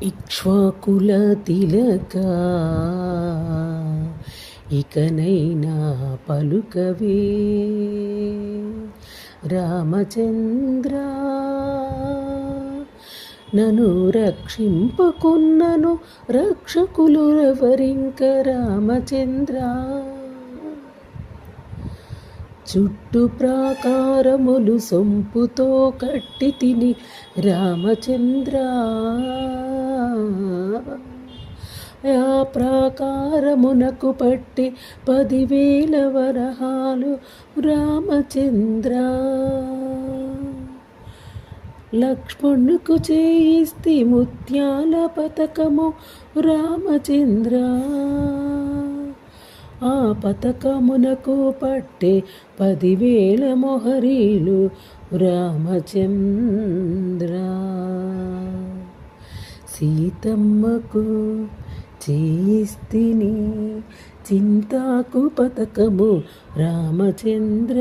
ఇక్ష్వాకుల తిలక ఇకనైనా పలుకవే రామచంద్ర, నన్ను రక్షింపకున్నను రక్షకులురెవరింక రామచంద్ర. చుట్టు ప్రాకారములు సొంపుతో కట్టి తిని రామచంద్ర, ఆ ప్రాకారమునకు పట్టి 10,000 వరహాలు రామచంద్ర. లక్ష్మణుకు చేయిస్తి ముత్యాల పతకము రామచంద్ర, ఆ పతకమునకు పట్టే 10,000 మొహరీలు రామచంద్ర. సీతమ్మకు చేయిస్తిని చింతాకు పతకము రామచంద్ర,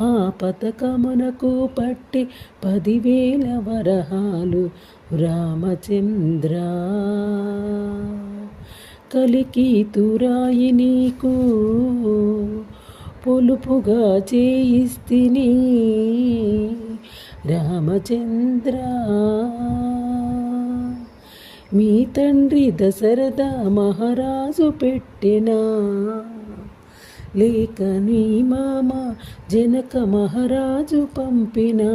ఆ పతకమునకు పట్టి 10,000 వరహాలు రామచంద్ర. కలికీతురాయి నీకు పొలుపుగా చేయిస్తిని రామచంద్ర. మీ తండ్రి దశరథ మహారాజు పెట్టినా లేక నీ మామ జనక మహారాజు పంపినా,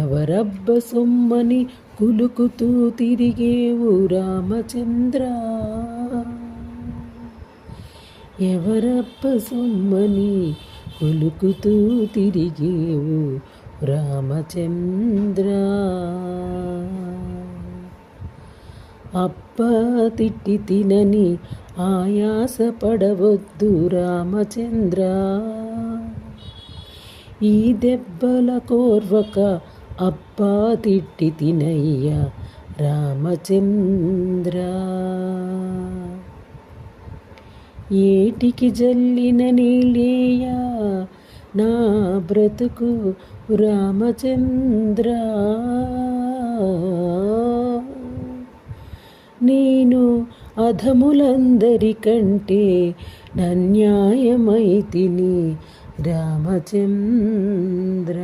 ఎవరబ్బ సొమ్మని కులుకుతూ తిరిగేవు రామచంద్ర, ఎవరబ్బ సొమ్మని కులుకుతూ తిరిగేవు రామచంద్ర. అప్ప తిట్టి తినని ఆయాస పడవద్దు రామచంద్ర, ఈ దెబ్బల కోర్వక అప్పా తిట్టి తినయ్య రామచంద్ర. ఏటికి జల్లిన నీళ్ళేయా నా బ్రతుకు రామచంద్ర, నేను అధములందరికంటే నన్యాయమైతిని రామచంద్ర.